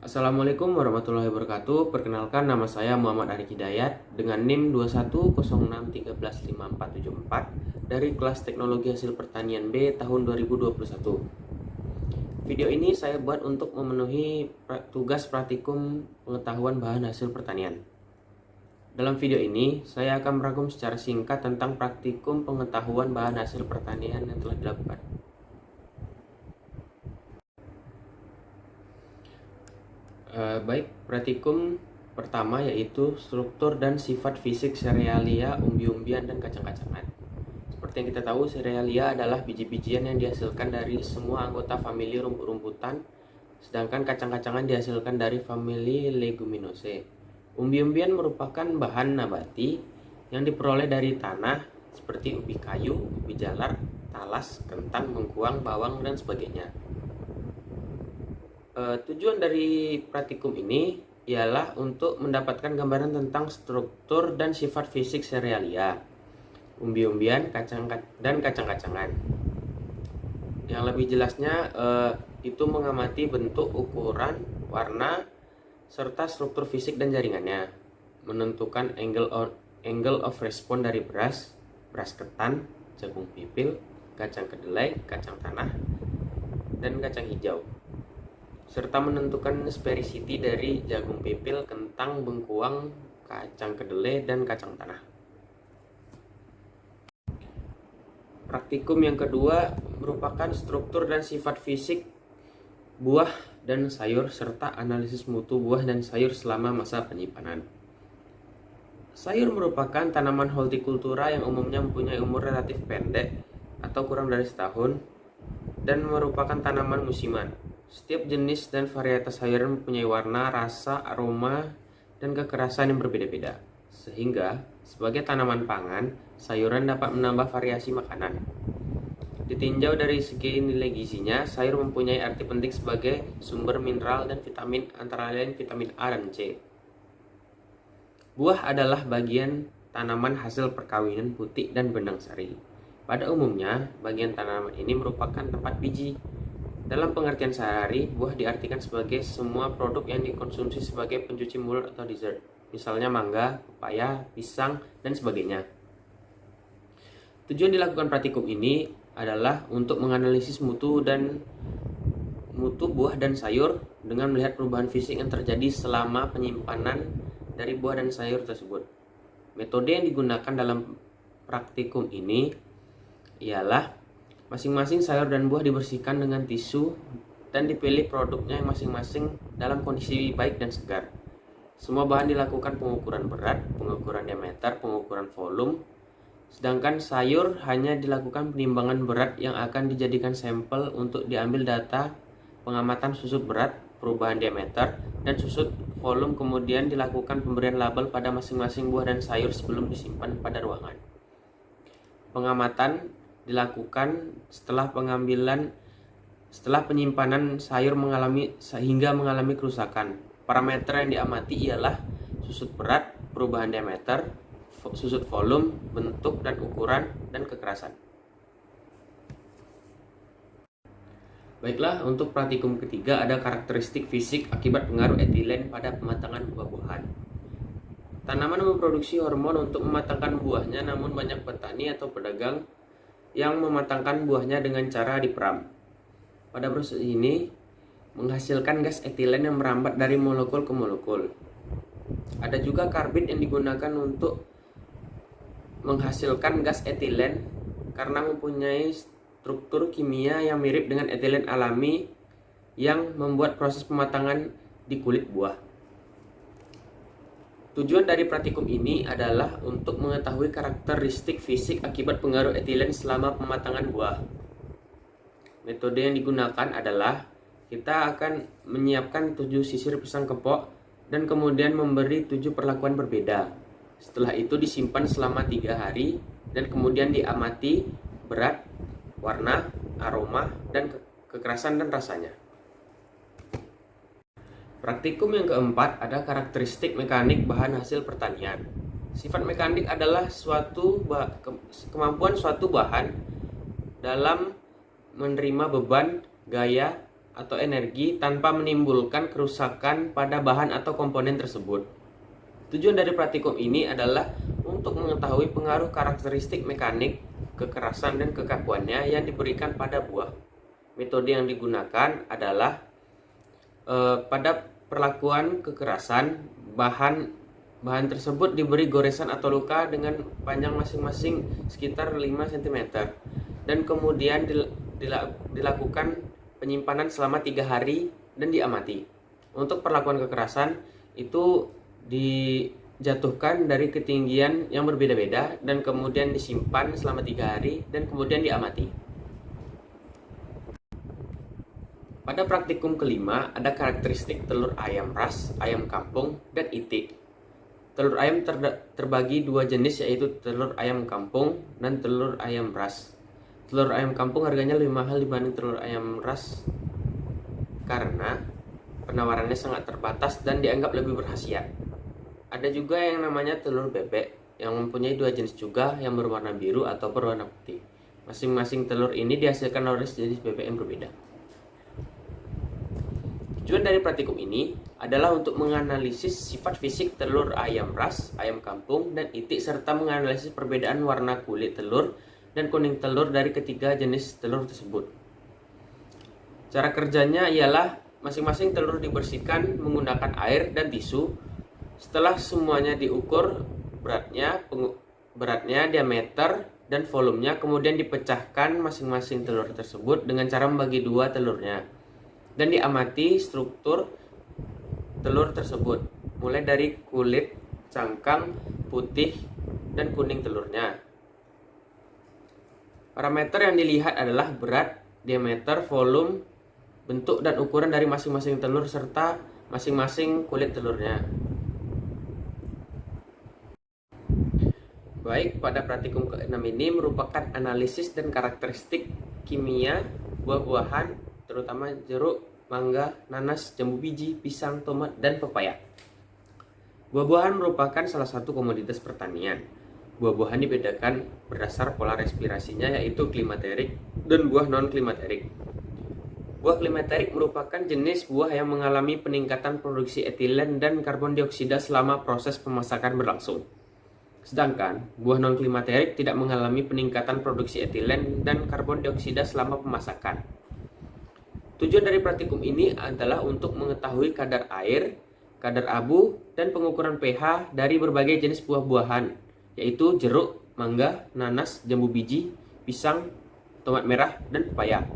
Assalamualaikum warahmatullahi wabarakatuh. Perkenalkan, nama saya Muhammad Arif Hidayat dengan NIM 2106135474 dari kelas Teknologi Hasil Pertanian B tahun 2021. Video ini saya buat untuk memenuhi tugas praktikum pengetahuan bahan hasil pertanian. Dalam video ini, saya akan merangkum secara singkat tentang praktikum pengetahuan bahan hasil pertanian yang telah dilakukan. Baik, praktikum pertama yaitu struktur dan sifat fisik serealia, umbi-umbian, dan kacang-kacangan. Seperti yang kita tahu, serealia adalah biji-bijian yang dihasilkan dari semua anggota famili rumput-rumputan, sedangkan kacang-kacangan dihasilkan dari famili Leguminosae. Umbi-umbian merupakan bahan nabati yang diperoleh dari tanah seperti ubi kayu, ubi jalar, talas, kentang, bengkuang, bawang, dan sebagainya. Tujuan dari praktikum ini ialah untuk mendapatkan gambaran tentang struktur dan sifat fisik serealia, umbi-umbian, dan kacang-kacangan. Yang lebih jelasnya itu mengamati bentuk, ukuran, warna, serta struktur fisik dan jaringannya, menentukan angle of response dari beras ketan, jagung pipil, kacang kedelai, kacang tanah, dan kacang hijau, serta menentukan spesifiti dari jagung pipil, kentang, bengkuang, kacang kedelai, dan kacang tanah. Praktikum yang kedua merupakan struktur dan sifat fisik buah dan sayur serta analisis mutu buah dan sayur selama masa penyimpanan. Sayur merupakan tanaman hortikultura yang umumnya mempunyai umur relatif pendek atau kurang dari setahun dan merupakan tanaman musiman. Setiap jenis dan varietas sayuran mempunyai warna, rasa, aroma, dan kekerasan yang berbeda-beda. Sehingga, sebagai tanaman pangan, sayuran dapat menambah variasi makanan. Ditinjau dari segi nilai gizinya, sayur mempunyai arti penting sebagai sumber mineral dan vitamin, antara lain vitamin A dan C. Buah adalah bagian tanaman hasil perkawinan putik dan benang sari. Pada umumnya, bagian tanaman ini merupakan tempat biji. Dalam pengertian sehari-hari, buah diartikan sebagai semua produk yang dikonsumsi sebagai pencuci mulut atau dessert, misalnya mangga, pepaya, pisang, dan sebagainya. Tujuan dilakukan praktikum ini adalah untuk menganalisis mutu buah dan sayur dengan melihat perubahan fisik yang terjadi selama penyimpanan dari buah dan sayur tersebut. Metode yang digunakan dalam praktikum ini ialah masing-masing sayur dan buah dibersihkan dengan tisu dan dipilih produknya yang masing-masing dalam kondisi baik dan segar. Semua bahan dilakukan pengukuran berat, pengukuran diameter, pengukuran volume, sedangkan sayur hanya dilakukan penimbangan berat yang akan dijadikan sampel untuk diambil data pengamatan susut berat, perubahan diameter, dan susut volume, kemudian dilakukan pemberian label pada masing-masing buah dan sayur sebelum disimpan pada ruangan. Pengamatan dilakukan setelah penyimpanan sayur mengalami kerusakan. Parameter yang diamati ialah susut berat, perubahan diameter, susut volume, bentuk dan ukuran, dan kekerasan. Baiklah, untuk praktikum ketiga ada karakteristik fisik akibat pengaruh etilen pada pematangan buah-buahan. Tanaman memproduksi hormon untuk mematangkan buahnya, namun banyak petani atau pedagang yang mematangkan buahnya dengan cara diperam. Pada proses ini menghasilkan gas etilen yang merambat dari molekul ke molekul. Ada juga karbid yang digunakan untuk menghasilkan gas etilen karena mempunyai struktur kimia yang mirip dengan etilen alami yang membuat proses pematangan di kulit buah. Tujuan dari praktikum ini adalah untuk mengetahui karakteristik fisik akibat pengaruh etilen selama pematangan buah. Metode yang digunakan adalah kita akan menyiapkan 7 sisir pisang kepok dan kemudian memberi 7 perlakuan berbeda. Setelah itu disimpan selama 3 hari dan kemudian diamati berat, warna, aroma, dan kekerasan dan rasanya. Praktikum yang keempat ada karakteristik mekanik bahan hasil pertanian. Sifat mekanik adalah kemampuan suatu bahan dalam menerima beban, gaya, atau energi tanpa menimbulkan kerusakan pada bahan atau komponen tersebut. Tujuan dari praktikum ini adalah untuk mengetahui pengaruh karakteristik mekanik, kekerasan dan kekakuannya yang diberikan pada buah. Metode yang digunakan adalah pada perlakuan kekerasan, bahan tersebut diberi goresan atau luka dengan panjang masing-masing sekitar 5 cm dan kemudian dilakukan penyimpanan selama 3 hari dan diamati. Untuk perlakuan kekerasan itu dijatuhkan dari ketinggian yang berbeda-beda dan kemudian disimpan selama 3 hari dan kemudian diamati. Pada praktikum kelima ada karakteristik telur ayam ras, ayam kampung, dan itik. Telur ayam terbagi dua jenis, yaitu telur ayam kampung dan telur ayam ras. Telur ayam kampung harganya lebih mahal dibanding telur ayam ras karena penawarannya sangat terbatas dan dianggap lebih berkhasiat. Ada juga yang namanya telur bebek yang mempunyai dua jenis juga, yang berwarna biru atau berwarna putih. Masing-masing telur ini dihasilkan oleh jenis bebek yang berbeda. Tujuan dari praktikum ini adalah untuk menganalisis sifat fisik telur ayam ras, ayam kampung, dan itik serta menganalisis perbedaan warna kulit telur dan kuning telur dari ketiga jenis telur tersebut. Cara kerjanya ialah masing-masing telur dibersihkan menggunakan air dan tisu. Setelah semuanya diukur beratnya, diameter, dan volumenya, kemudian dipecahkan masing-masing telur tersebut dengan cara membagi dua telurnya dan diamati struktur telur tersebut, mulai dari kulit, cangkang, putih, dan kuning telurnya. Parameter yang dilihat adalah berat, diameter, volume, bentuk, dan ukuran dari masing-masing telur serta masing-masing kulit telurnya. Baik, pada praktikum ke-6 ini merupakan analisis dan karakteristik kimia buah-buahan, terutama jeruk, mangga, nanas, jambu biji, pisang, tomat, dan pepaya. Buah-buahan merupakan salah satu komoditas pertanian. Buah-buahan dibedakan berdasar pola respirasinya, yaitu klimaterik dan buah non-klimaterik. Buah klimaterik merupakan jenis buah yang mengalami peningkatan produksi etilen dan karbon dioksida selama proses pemasakan berlangsung. Sedangkan buah non-klimaterik tidak mengalami peningkatan produksi etilen dan karbon dioksida selama pemasakan. Tujuan dari praktikum ini adalah untuk mengetahui kadar air, kadar abu, dan pengukuran pH dari berbagai jenis buah-buahan, yaitu jeruk, mangga, nanas, jambu biji, pisang, tomat merah, dan pepaya.